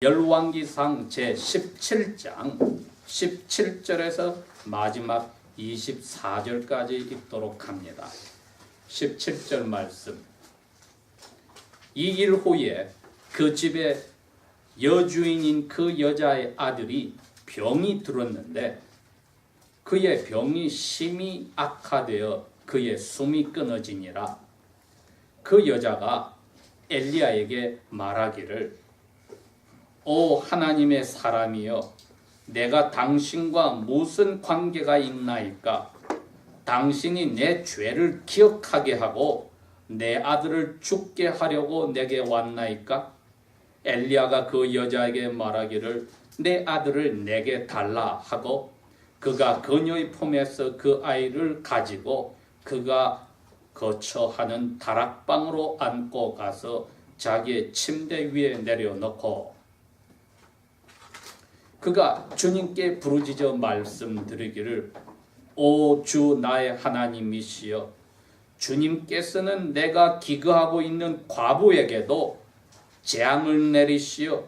열왕기상 제17장 17절에서 마지막 24절까지 읽도록 합니다. 17절 말씀. 이 일 후에 그 집에 여주인인 그 여자의 아들이 병이 들었는데 그의 병이 심히 악화되어 그의 숨이 끊어지니라. 그 여자가 엘리야에게 말하기를 오 하나님의 사람이여, 내가 당신과 무슨 관계가 있나이까? 당신이 내 죄를 기억하게 하고 내 아들을 죽게 하려고 내게 왔나이까? 엘리야가 그 여자에게 말하기를 내 아들을 내게 달라 하고 그가 그녀의 품에서 그 아이를 가지고 그가 거처하는 다락방으로 안고 가서 자기의 침대 위에 내려놓고 그가 주님께 부르짖어 말씀드리기를 오 주 나의 하나님이시여, 주님께서는 내가 기거하고 있는 과부에게도 재앙을 내리시어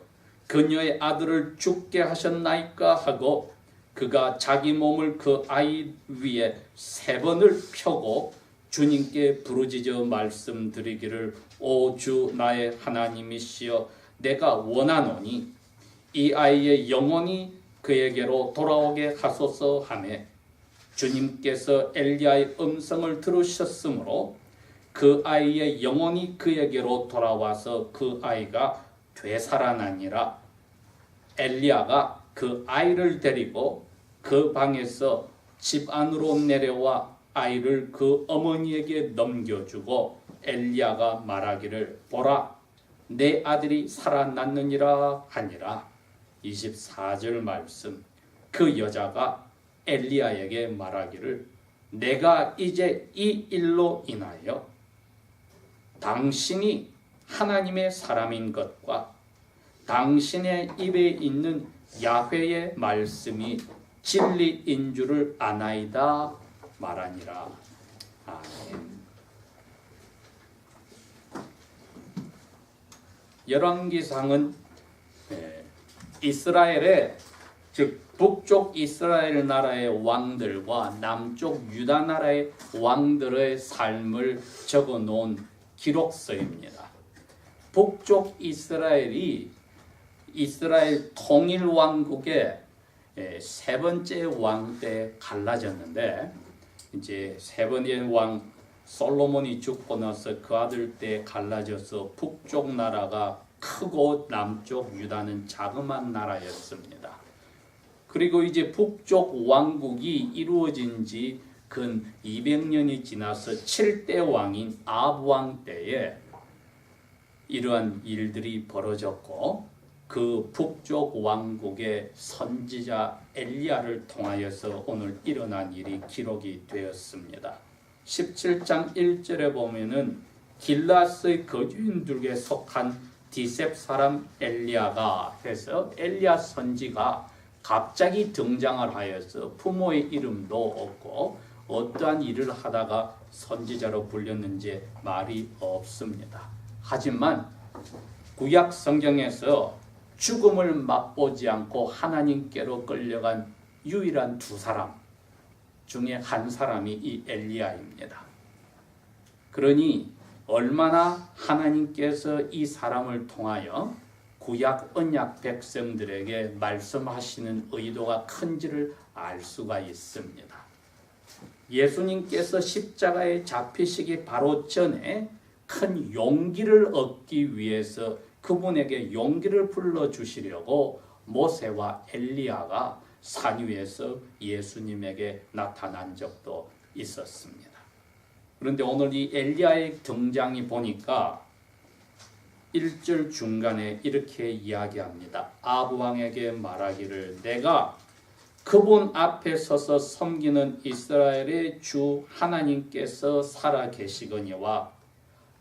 그녀의 아들을 죽게 하셨나이까 하고 그가 자기 몸을 그 아이 위에 3번을 펴고 주님께 부르짖어 말씀드리기를 오 주 나의 하나님이시여, 내가 원하노니 이 아이의 영혼이 그에게로 돌아오게 하소서 하매 주님께서 엘리야의 음성을 들으셨으므로 그 아이의 영혼이 그에게로 돌아와서 그 아이가 되살아나니라. 엘리야가 그 아이를 데리고 그 방에서 집 안으로 내려와 아이를 그 어머니에게 넘겨주고 엘리야가 말하기를 보라, 내 아들이 살아났느니라 하니라. 24절 말씀. 그 여자가 엘리야에게 말하기를 내가 이제 이 일로 인하여 당신이 하나님의 사람인 것과 당신의 입에 있는 야훼의 말씀이 진리인 줄을 아나이다 말하니라. 아멘. 열왕기상은 이스라엘의 즉 북쪽 이스라엘 나라의 왕들과 남쪽 유다 나라의 왕들의 삶을 적어 놓은 기록서입니다. 북쪽 이스라엘이 이스라엘 통일 왕국의 3번째 왕 때 갈라졌는데 이제 3번째 왕 솔로몬이 죽고 나서 그 아들 때 갈라져서 북쪽 나라가 크고 남쪽 유다는 자그마한 나라였습니다. 그리고 이제 북쪽 왕국이 이루어진 지 근 200년이 지나서 7대 왕인 아합 왕 때에 이러한 일들이 벌어졌고 그 북쪽 왕국의 선지자 엘리야를 통하여서 오늘 일어난 일이 기록이 되었습니다. 17장 1절에 보면은 길앗의 거주인들에게 속한 디셉 사람 엘리야가 해서 엘리야 선지가 갑자기 등장을 하여서 부모의 이름도 없고 어떠한 일을 하다가 선지자로 불렸는지 말이 없습니다. 하지만 구약 성경에서 죽음을 맛보지 않고 하나님께로 끌려간 유일한 2사람 중에 한 사람이 이 엘리야입니다. 그러니 얼마나 하나님께서 이 사람을 통하여 구약 언약 백성들에게 말씀하시는 의도가 큰지를 알 수가 있습니다. 예수님께서 십자가에 잡히시기 바로 전에 큰 용기를 얻기 위해서 그분에게 용기를 불러주시려고 모세와 엘리야가 산 위에서 예수님에게 나타난 적도 있었습니다. 그런데 오늘 이 엘리야의 등장이 보니까 1절 중간에 이렇게 이야기합니다. 아합 왕에게 말하기를 내가 그분 앞에 서서 섬기는 이스라엘의 주 하나님께서 살아 계시거니와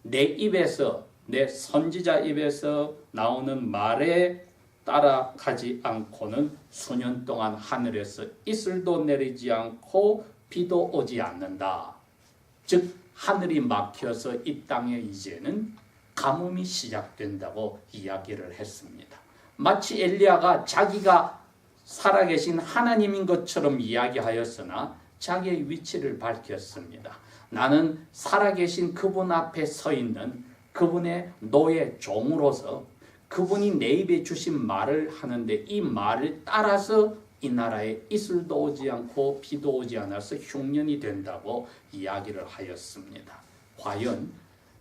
내 입에서 내 선지자 입에서 나오는 말에 따라가지 않고는 수년 동안 하늘에서 이슬도 내리지 않고 비도 오지 않는다. 즉 하늘이 막혀서 이 땅에 이제는 가뭄이 시작된다고 이야기를 했습니다. 마치 엘리야가 자기가 살아계신 하나님인 것처럼 이야기하였으나 자기의 위치를 밝혔습니다. 나는 살아계신 그분 앞에 서 있는 그분의 노예 종으로서 그분이 내 입에 주신 말을 하는데 이 말을 따라서 이 나라에 이슬도 오지 않고 비도 오지 않아서 흉년이 된다고 이야기를 하였습니다. 과연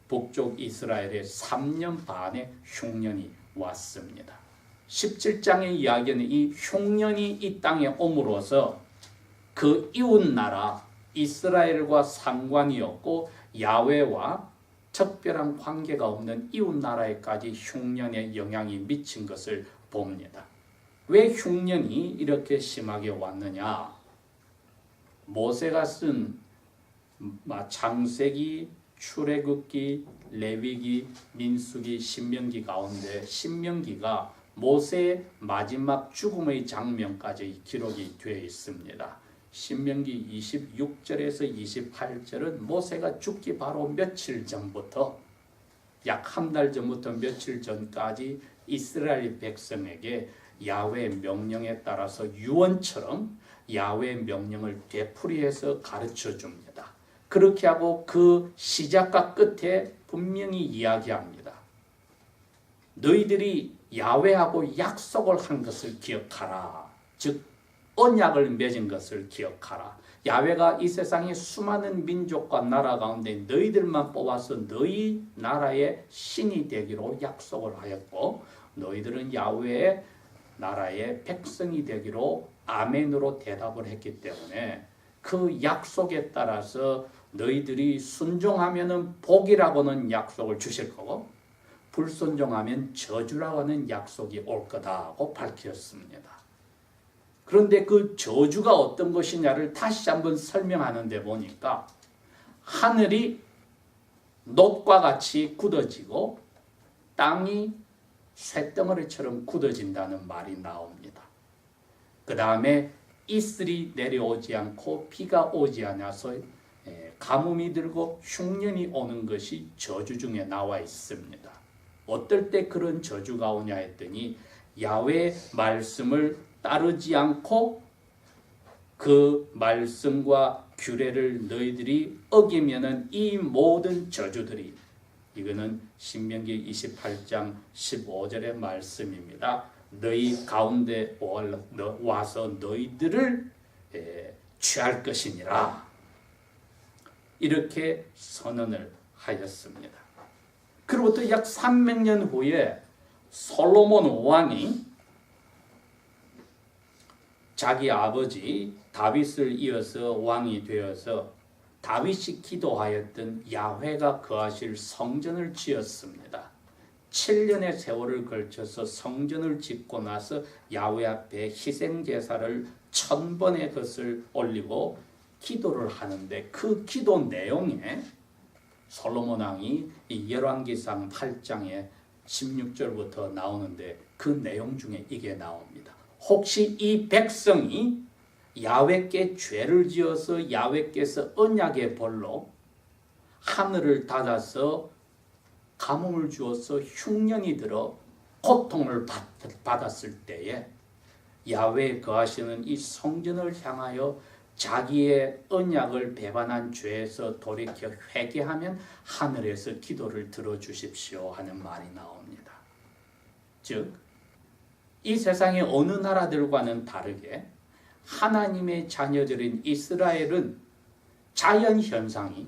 북쪽 이스라엘에 3년 반의 흉년이 왔습니다. 17장의 이야기는 이 흉년이 이 땅에 옴으로써 그 이웃 나라 이스라엘과 상관이 없고 야훼와 특별한 관계가 없는 이웃 나라에까지 흉년의 영향이 미친 것을 봅니다. 왜 흉년이 이렇게 심하게 왔느냐? 모세가 쓴 창세기, 출애굽기, 레위기, 민수기, 신명기 가운데 신명기가 모세의 마지막 죽음의 장면까지 기록이 되어 있습니다. 신명기 26절에서 28절은 모세가 죽기 바로 며칠 전부터 약 한 달 전부터 며칠 전까지 이스라엘 백성에게 야훼의 명령에 따라서 유언처럼 야훼의 명령을 되풀이해서 가르쳐 줍니다. 그렇게 하고 그 시작과 끝에 분명히 이야기합니다. 너희들이 야훼하고 약속을 한 것을 기억하라. 즉 언약을 맺은 것을 기억하라. 야훼가 이 세상의 수많은 민족과 나라 가운데 너희들만 뽑아서 너희 나라의 신이 되기로 약속을 하였고 너희들은 야훼의 나라의 백성이 되기로 아멘으로 대답을 했기 때문에 그 약속에 따라서 너희들이 순종하면 복이라고는 약속을 주실 거고 불순종하면 저주라고 하는 약속이 올 거다고 밝혔습니다. 그런데 그 저주가 어떤 것이냐를 다시 한번 설명하는데 보니까 하늘이 놋과 같이 굳어지고 땅이 쇳덩어리처럼 굳어진다는 말이 나옵니다. 그 다음에 이슬이 내려오지 않고 비가 오지 않아서 가뭄이 들고 흉년이 오는 것이 저주 중에 나와 있습니다. 어떨 때 그런 저주가 오냐 했더니 야훼의 말씀을 따르지 않고 그 말씀과 규례를 너희들이 어기면은 이 모든 저주들이 이거는 신명기 28장 15절의 말씀입니다. 너희 가운데 와서 너희들을 취할 것이니라. 이렇게 선언을 하였습니다. 그로부터 약 300년 후에 솔로몬 왕이 자기 아버지 다윗을 이어서 왕이 되어서 다윗이 기도하였던 야훼가 거하실 성전을 지었습니다. 7년의 세월을 걸쳐서 성전을 짓고 나서 야훼 앞에 희생제사를 1000번의 것을 올리고 기도를 하는데 그 기도 내용에 솔로몬 왕이 열왕기상 8장에 16절부터 나오는데 그 내용 중에 이게 나옵니다. 혹시 이 백성이 야훼께 죄를 지어서 야훼께서 언약의 벌로 하늘을 닫아서 가뭄을 주어서 흉년이 들어 고통을 받았을 때에 야훼에 거하시는 이 성전을 향하여 자기의 언약을 배반한 죄에서 돌이켜 회개하면 하늘에서 기도를 들어주십시오 하는 말이 나옵니다. 즉, 이 세상의 어느 나라들과는 다르게 하나님의 자녀들인 이스라엘은 자연현상이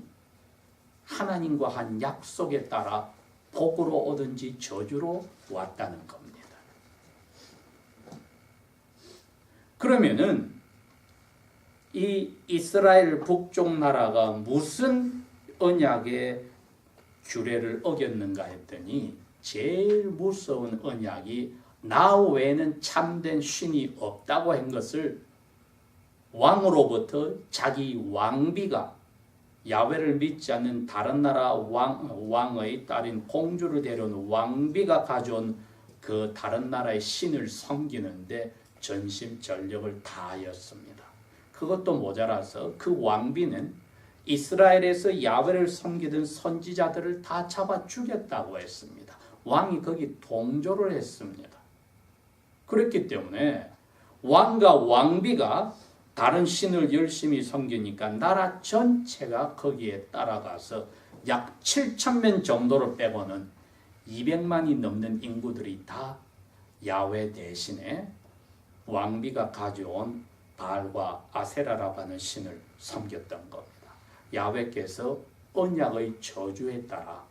하나님과 한 약속에 따라 복으로 오든지 저주로 왔다는 겁니다. 그러면은 이 이스라엘 북쪽 나라가 무슨 언약의 규례를 어겼는가 했더니 제일 무서운 언약이 나 외에는 참된 신이 없다고 한 것을 왕으로부터 자기 왕비가 야훼를 믿지 않는 다른 나라 왕의 딸인 공주를 데려온 왕비가 가져온 그 다른 나라의 신을 섬기는데 전심전력을 다하였습니다. 그것도 모자라서 그 왕비는 이스라엘에서 야훼를 섬기던 선지자들을 다 잡아 죽였다고 했습니다. 왕이 거기 동조를 했습니다. 그렇기 때문에 왕과 왕비가 다른 신을 열심히 섬기니까 나라 전체가 거기에 따라가서 약 7,000명 정도를 빼고는 200만이 넘는 인구들이 다 야훼 대신에 왕비가 가져온 바알과 아세라라고 하는 신을 섬겼던 겁니다. 야훼께서 언약의 저주에 따라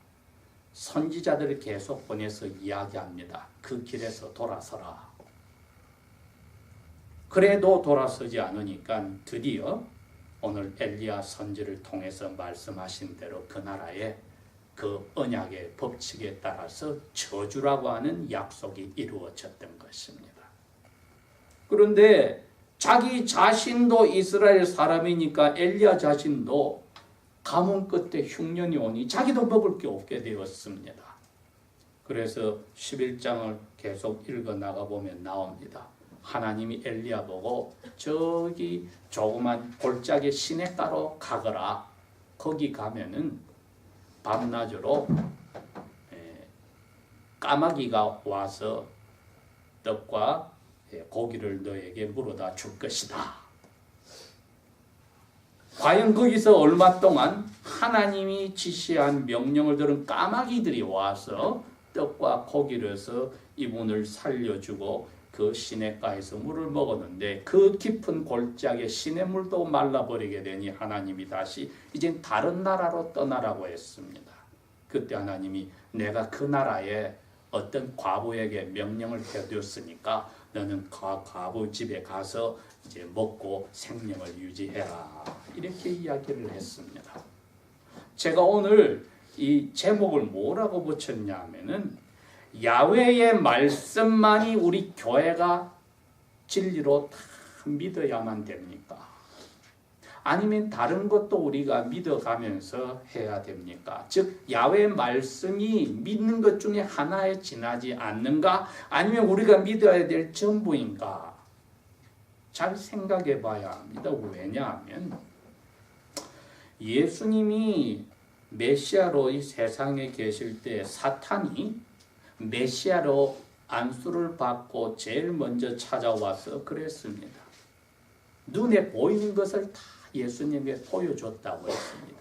선지자들을 계속 보내서 이야기합니다. 그 길에서 돌아서라. 그래도 돌아서지 않으니까 드디어 오늘 엘리야 선지를 통해서 말씀하신 대로 그 나라에 그 언약의 법칙에 따라서 저주라고 하는 약속이 이루어졌던 것입니다. 그런데 자기 자신도 이스라엘 사람이니까 엘리야 자신도 가뭄 끝에 흉년이 오니 자기도 먹을 게 없게 되었습니다. 그래서 11장을 계속 읽어 나가보면 나옵니다. 하나님이 엘리야 보고 저기 조그만 골짜기 시냇가로 가거라. 거기 가면은 밤낮으로 까마귀가 와서 떡과 고기를 너에게 물어다 줄 것이다. 과연 거기서 얼마 동안 하나님이 지시한 명령을 들은 까마귀들이 와서 떡과 고기를 해서 이분을 살려주고 그 시냇가에서 물을 먹었는데 그 깊은 골짜기에 시냇물도 말라버리게 되니 하나님이 다시 이젠 다른 나라로 떠나라고 했습니다. 그때 하나님이 내가 그 나라에 어떤 과부에게 명령을 해두었으니까 너는 과부 집에 가서 이제 먹고 생명을 유지해라. 이렇게 이야기를 했습니다. 제가 오늘 이 제목을 뭐라고 붙였냐 하면은 야훼의 말씀만이 우리 교회가 진리로 다 믿어야만 됩니까? 아니면 다른 것도 우리가 믿어가면서 해야 됩니까? 즉 야훼의 말씀이 믿는 것 중에 하나에 지나지 않는가? 아니면 우리가 믿어야 될 전부인가? 잘 생각해 봐야 합니다. 왜냐하면 예수님이 메시아로 이 세상에 계실 때 사탄이 메시아로 안수를 받고 제일 먼저 찾아와서 그랬습니다. 눈에 보이는 것을 다 예수님에게 보여줬다고 했습니다.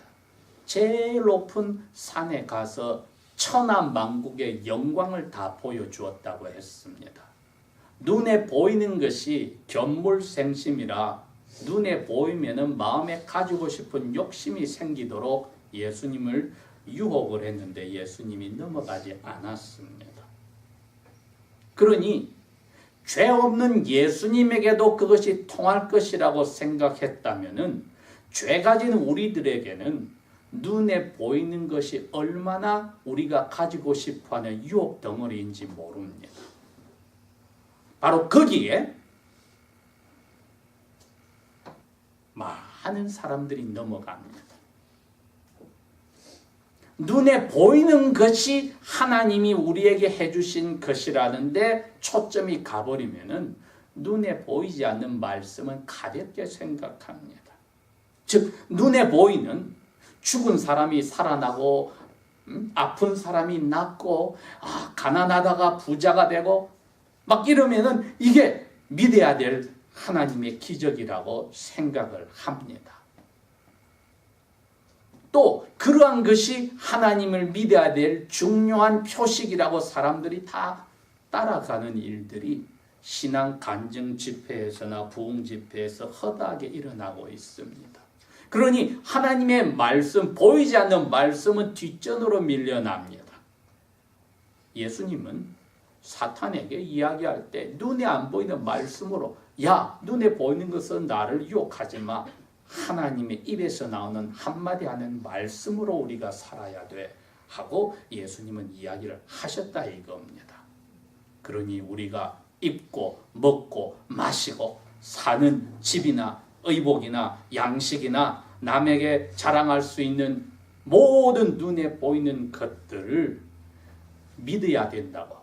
제일 높은 산에 가서 천하만국의 영광을 다 보여주었다고 했습니다. 눈에 보이는 것이 견물생심이라 눈에 보이면은 마음에 가지고 싶은 욕심이 생기도록 예수님을 유혹을 했는데 예수님이 넘어가지 않았습니다. 그러니 죄 없는 예수님에게도 그것이 통할 것이라고 생각했다면은 죄 가진 우리들에게는 눈에 보이는 것이 얼마나 우리가 가지고 싶어하는 유혹 덩어리인지 모릅니다. 바로 거기에 많은 사람들이 넘어갑니다. 눈에 보이는 것이 하나님이 우리에게 해주신 것이라는데 초점이 가버리면은 눈에 보이지 않는 말씀은 가볍게 생각합니다. 즉 눈에 보이는 죽은 사람이 살아나고 아픈 사람이 낫고 가난하다가 부자가 되고 막 이러면은 이게 믿어야 될 하나님의 기적이라고 생각을 합니다. 또 그러한 것이 하나님을 믿어야 될 중요한 표식이라고 사람들이 다 따라가는 일들이 신앙 간증 집회에서나 부흥 집회에서 허다하게 일어나고 있습니다. 그러니 하나님의 말씀, 보이지 않는 말씀은 뒷전으로 밀려납니다. 예수님은 사탄에게 이야기할 때 눈에 안 보이는 말씀으로 야, 눈에 보이는 것은 나를 유혹하지 마. 하나님의 입에서 나오는 한마디 하는 말씀으로 우리가 살아야 돼 하고 예수님은 이야기를 하셨다 이겁니다. 그러니 우리가 입고 먹고 마시고 사는 집이나 의복이나 양식이나 남에게 자랑할 수 있는 모든 눈에 보이는 것들을 믿어야 된다고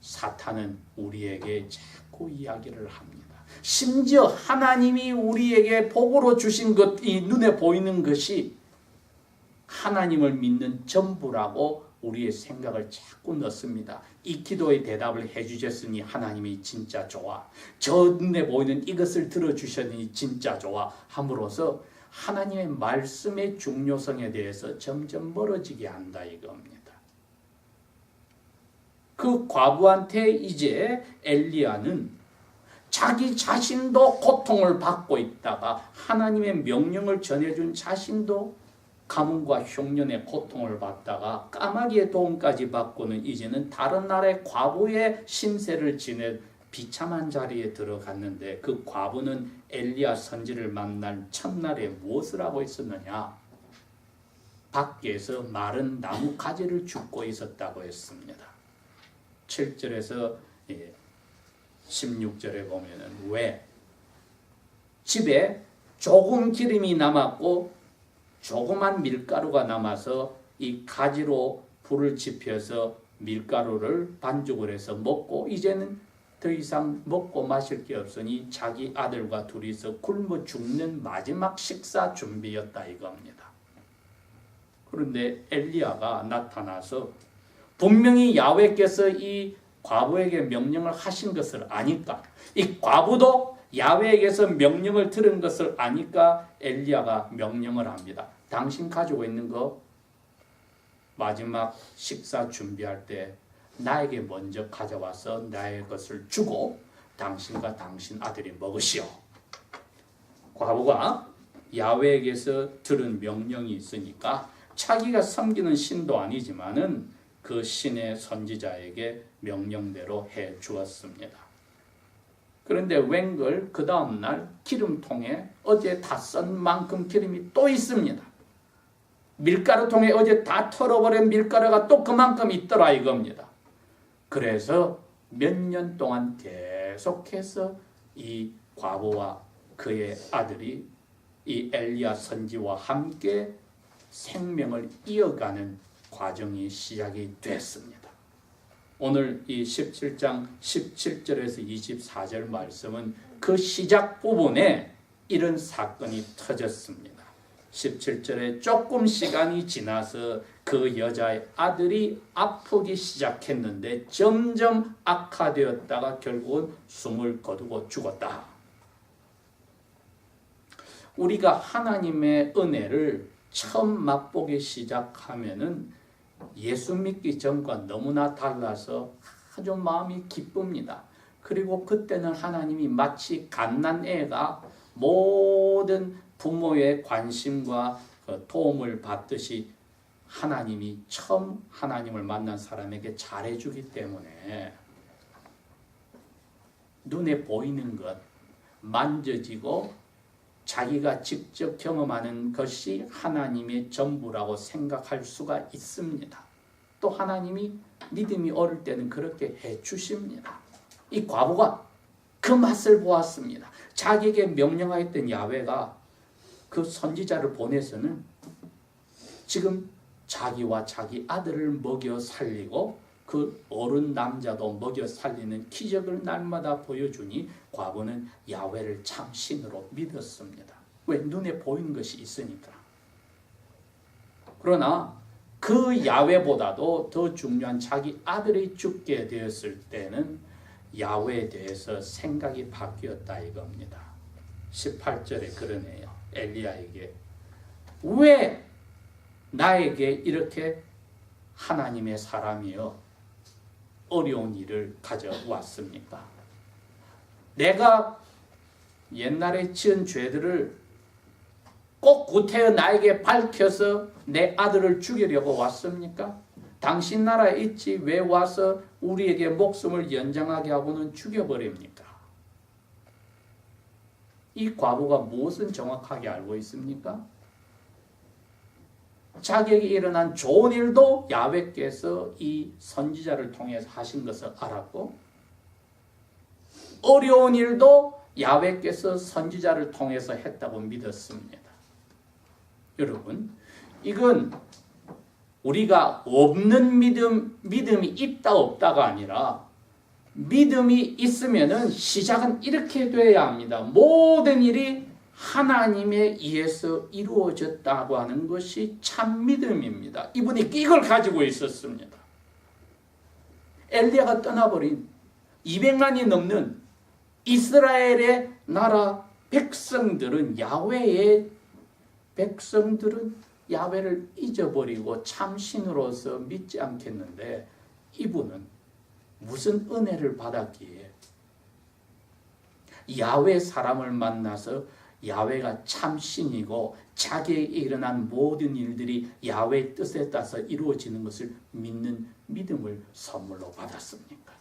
사탄은 우리에게 자꾸 이야기를 합니다. 심지어 하나님이 우리에게 복으로 주신 것, 이 눈에 보이는 것이 하나님을 믿는 전부라고 우리의 생각을 자꾸 넣습니다. 이 기도의 대답을 해주셨으니 하나님이 진짜 좋아. 저 눈에 보이는 이것을 들어주셨으니 진짜 좋아. 함으로써 하나님의 말씀의 중요성에 대해서 점점 멀어지게 한다 이겁니다. 그 과부한테 이제 엘리야는 자기 자신도 고통을 받고 있다가 하나님의 명령을 전해준 자신도 가뭄과 흉년의 고통을 받다가 까마귀의 도움까지 받고는 이제는 다른 나라의 과부의 신세를 지내 비참한 자리에 들어갔는데 그 과부는 엘리야 선지를 만날 첫날에 무엇을 하고 있었느냐? 밖에서 마른 나무 가지를 줍고 있었다고 했습니다. 7절에서 16절에 보면은 왜 집에 조금 기름이 남았고 조그만 밀가루가 남아서 이 가지로 불을 지펴서 밀가루를 반죽을 해서 먹고 이제는 더 이상 먹고 마실 게 없으니 자기 아들과 둘이서 굶어 죽는 마지막 식사 준비였다 이겁니다. 그런데 엘리야가 나타나서 분명히 야훼께서 이 과부에게 명령을 하신 것을 아니까 이 과부도 야훼에게서 명령을 들은 것을 아니까 엘리야가 명령을 합니다. 당신 가지고 있는 거 마지막 식사 준비할 때 나에게 먼저 가져와서 나의 것을 주고 당신과 당신 아들이 먹으시오. 과부가 야훼에게서 들은 명령이 있으니까 자기가 섬기는 신도 아니지만은 그 신의 선지자에게 명령대로 해 주었습니다. 그런데 웬걸 그 다음날 기름통에 어제 다 쓴 만큼 기름이 또 있습니다. 밀가루통에 어제 다 털어버린 밀가루가 또 그만큼 있더라 이겁니다. 그래서 몇 년 동안 계속해서 이 과부와 그의 아들이 이 엘리야 선지와 함께 생명을 이어가는 과정이 시작이 됐습니다. 오늘 이 17장 17절에서 24절 말씀은 그 시작 부분에 이런 사건이 터졌습니다. 17절에 조금 시간이 지나서 그 여자의 아들이 아프기 시작했는데 점점 악화되었다가 결국은 숨을 거두고 죽었다. 우리가 하나님의 은혜를 처음 맛보기 시작하면은 예수 믿기 전과 너무나 달라서 아주 마음이 기쁩니다. 그리고 그때는 하나님이 마치 갓난애가 모든 부모의 관심과 도움을 받듯이 하나님이 처음 하나님을 만난 사람에게 잘해주기 때문에 눈에 보이는 것, 만져지고 자기가 직접 경험하는 것이 하나님의 전부라고 생각할 수가 있습니다. 또 하나님이 믿음이 어릴 때는 그렇게 해주십니다. 이 과부가 그 맛을 보았습니다. 자기에게 명령하였던 야훼가 그 선지자를 보내서는 지금 자기와 자기 아들을 먹여 살리고 그 어른 남자도 먹여 살리는 기적을 날마다 보여주니 과부는 야훼를 참 신으로 믿었습니다. 왜? 눈에 보이는 것이 있으니까. 그러나 그 야훼보다도 더 중요한 자기 아들이 죽게 되었을 때는 야훼에 대해서 생각이 바뀌었다 이겁니다. 18절에 그러네요. 엘리야에게 왜 나에게 이렇게 하나님의 사람이여 어려운 일을 가져왔습니까? 내가 옛날에 지은 죄들을 꼭 구태여 나에게 밝혀서 내 아들을 죽이려고 왔습니까? 당신 나라에 있지 왜 와서 우리에게 목숨을 연장하게 하고는 죽여버립니까? 이 과부가 무엇은 정확하게 알고 있습니까? 자기에게 일어난 좋은 일도 야훼께서 이 선지자를 통해서 하신 것을 알았고 어려운 일도 야훼께서 선지자를 통해서 했다고 믿었습니다. 여러분, 이건 우리가 없는 믿음이 있다 없다가 아니라 믿음이 있으면은 시작은 이렇게 돼야 합니다. 모든 일이 하나님에 의해서 이루어졌다고 하는 것이 참 믿음입니다. 이분이 이걸 가지고 있었습니다. 엘리야가 떠나버린 200만이 넘는 이스라엘의 나라 백성들은 야훼를 잊어버리고 참신으로서 믿지 않겠는데, 이분은 무슨 은혜를 받았기에 야훼 사람을 만나서 야훼가 참신이고 자기에게 일어난 모든 일들이 야훼의 뜻에 따라서 이루어지는 것을 믿는 믿음을 선물로 받았습니까?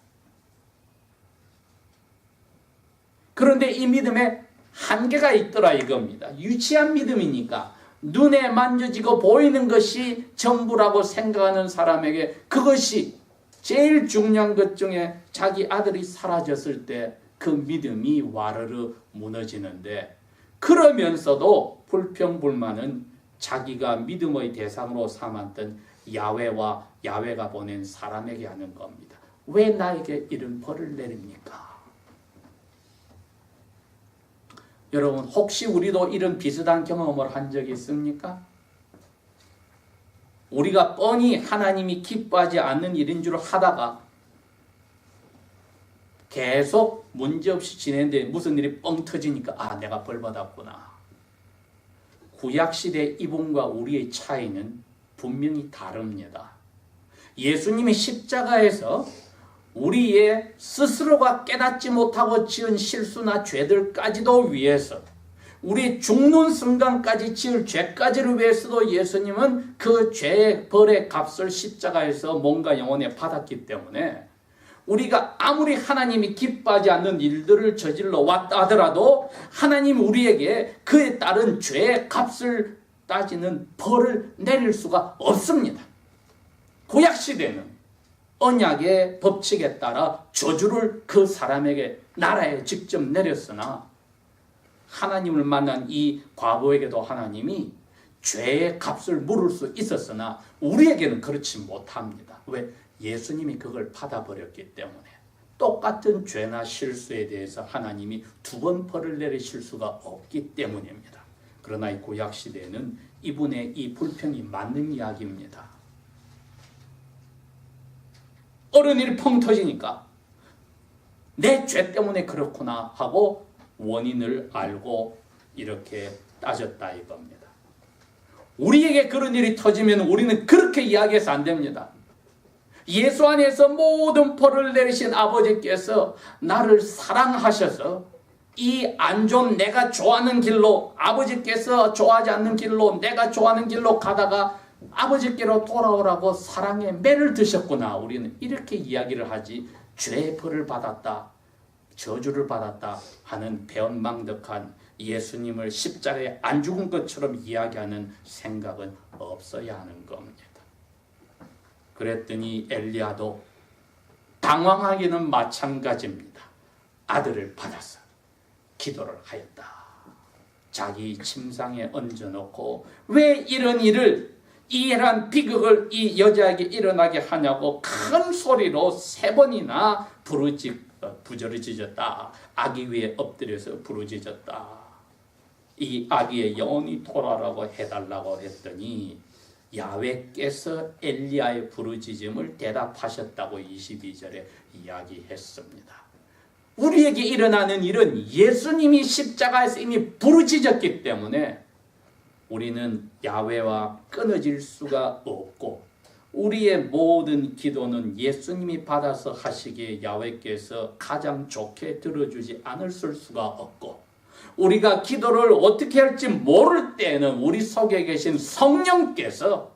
그런데 이 믿음에 한계가 있더라 이겁니다. 유치한 믿음이니까 눈에 만져지고 보이는 것이 전부라고 생각하는 사람에게 그것이 제일 중요한 것 중에 자기 아들이 사라졌을 때 그 믿음이 와르르 무너지는데, 그러면서도 불평불만은 자기가 믿음의 대상으로 삼았던 야훼와 야훼가 보낸 사람에게 하는 겁니다. 왜 나에게 이런 벌을 내립니까? 여러분, 혹시 우리도 이런 비슷한 경험을 한 적이 있습니까? 우리가 뻔히 하나님이 기뻐하지 않는 일인 줄 하다가 계속 문제없이 지내는데 무슨 일이 뻥 터지니까 내가 벌 받았구나. 구약시대 이분과 우리의 차이는 분명히 다릅니다. 예수님이 십자가에서 우리의 스스로가 깨닫지 못하고 지은 실수나 죄들까지도 위해서, 우리 죽는 순간까지 지을 죄까지를 위해서도 예수님은 그 죄의 벌의 값을 십자가에서 몸과 영혼에 받았기 때문에, 우리가 아무리 하나님이 기뻐하지 않는 일들을 저질러 왔다 하더라도 하나님 우리에게 그에 따른 죄의 값을 따지는 벌을 내릴 수가 없습니다. 구약시대는 언약의 법칙에 따라 저주를 그 사람에게, 나라에 직접 내렸으나, 하나님을 만난 이 과부에게도 하나님이 죄의 값을 물을 수 있었으나 우리에게는 그렇지 못합니다. 왜? 예수님이 그걸 받아버렸기 때문에. 똑같은 죄나 실수에 대해서 하나님이 두 번 벌을 내리실 수가 없기 때문입니다. 그러나 이 구약시대에는 이분의 이 불평이 맞는 이야기입니다. 어른 일이 펑 터지니까 내 죄 때문에 그렇구나 하고 원인을 알고 이렇게 따졌다 이겁니다. 우리에게 그런 일이 터지면 우리는 그렇게 이야기해서 안 됩니다. 예수 안에서 모든 벌을 내리신 아버지께서 나를 사랑하셔서 이 안 좋은 내가 좋아하는 길로, 아버지께서 좋아하지 않는 길로, 내가 좋아하는 길로 가다가 아버지께로 돌아오라고 사랑의 매를 드셨구나. 우리는 이렇게 이야기를 하지, 죄의 벌을 받았다, 저주를 받았다 하는 배은망덕한 예수님을 십자가에 안 죽은 것처럼 이야기하는 생각은 없어야 하는 겁니다. 그랬더니 엘리야도 당황하기는 마찬가지입니다. 아들을 받아서 기도를 하였다. 자기 침상에 얹어놓고 왜 이런 일을, 이해한 비극을 이 여자에게 일어나게 하냐고 큰 소리로 3번이나 부르짖었다. 아기 위에 엎드려서 부르짖었다. 이 아기의 영혼이 돌아라고 해달라고 했더니 야훼께서 엘리야의 부르짖음을 대답하셨다고 22절에 이야기했습니다. 우리에게 일어나는 일은 예수님이 십자가에서 이미 부르짖었기 때문에 우리는 야훼와 끊어질 수가 없고, 우리의 모든 기도는 예수님이 받아서 하시기에 야훼께서 가장 좋게 들어주지 않으실 수가 없고, 우리가 기도를 어떻게 할지 모를 때는 우리 속에 계신 성령께서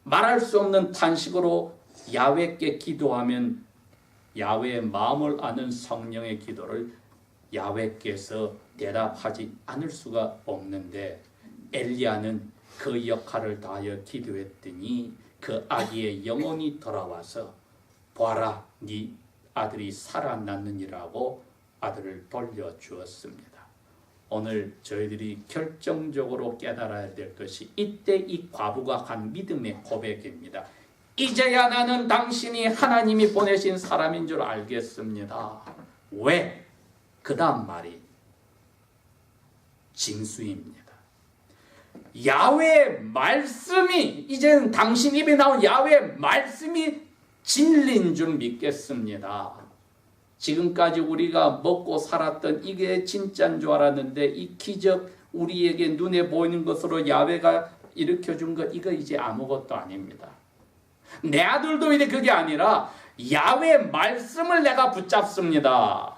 말할 수 없는 탄식으로 야훼께 기도하면 야훼의 마음을 아는 성령의 기도를 야훼께서 대답하지 않을 수가 없는데, 엘리야는 그 역할을 다하여 기도했더니 그 아기의 영혼이 돌아와서 보아라, 네 아들이 살아났느니라고 아들을 돌려주었습니다. 오늘 저희들이 결정적으로 깨달아야 될 것이 이때 이 과부가 한 믿음의 고백입니다. 이제야 나는 당신이 하나님이 보내신 사람인 줄 알겠습니다. 왜? 그 다음 말이 징수입니다. 야훼의 말씀이, 이제는 당신 입에 나온 야훼의 말씀이 진리인 줄 믿겠습니다. 지금까지 우리가 먹고 살았던 이게 진짜인 줄 알았는데 이 기적, 우리에게 눈에 보이는 것으로 야훼가 일으켜준 것, 이거 이제 아무것도 아닙니다. 내 아들도 이제 그게 아니라 야훼 말씀을 내가 붙잡습니다.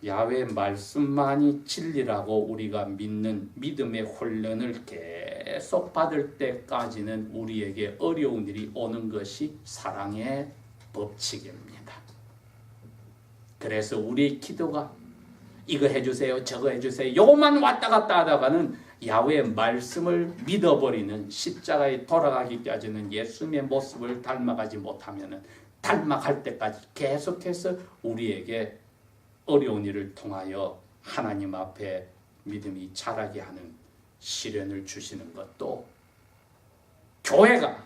야훼 말씀만이 진리라고 우리가 믿는 믿음의 훈련을 계속 받을 때까지는 우리에게 어려운 일이 오는 것이 사랑의 법칙입니다. 그래서 우리의 기도가 이거 해주세요, 저거 해주세요, 요것만 왔다 갔다 하다가는 야훼 말씀을 믿어버리는, 십자가에 돌아가기까지는 예수님의 모습을 닮아가지 못하면 닮아갈 때까지 계속해서 우리에게 어려운 일을 통하여 하나님 앞에 믿음이 자라게 하는 시련을 주시는 것도, 교회가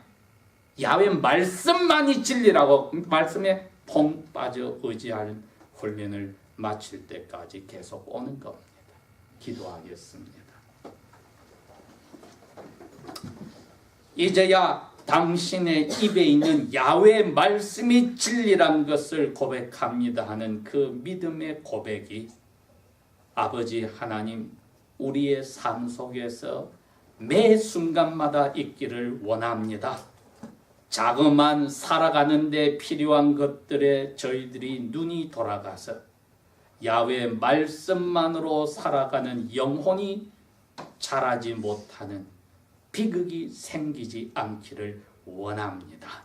야훼 말씀만이 진리라고 말씀에 펑 빠져 의지할 훈련을 마칠 때까지 계속 오는 겁니다. 기도하겠습니다. 이제야 당신의 입에 있는 야훼 말씀이 진리란 것을 고백합니다 하는 그 믿음의 고백이 아버지 하나님, 우리의 삶 속에서 매 순간마다 있기를 원합니다. 자그만 살아가는 데 필요한 것들에 저희들이 눈이 돌아가서 야훼 말씀만으로 살아가는 영혼이 자라지 못하는 비극이 생기지 않기를 원합니다.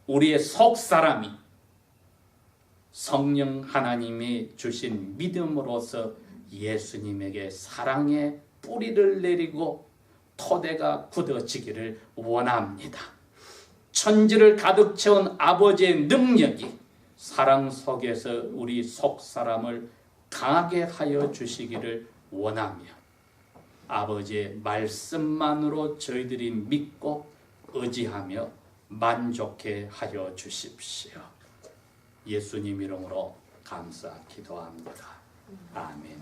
우리의 속사람이 성령 하나님이 주신 믿음으로서 예수님에게 사랑의 뿌리를 내리고 토대가 굳어지기를 원합니다. 천지를 가득 채운 아버지의 능력이 사랑 속에서 우리 속사람을 강하게 하여 주시기를 원하며 아버지의 말씀만으로 저희들이 믿고 의지하며 만족해 하여 주십시오. 예수님 이름으로 감사 기도합니다. 아멘.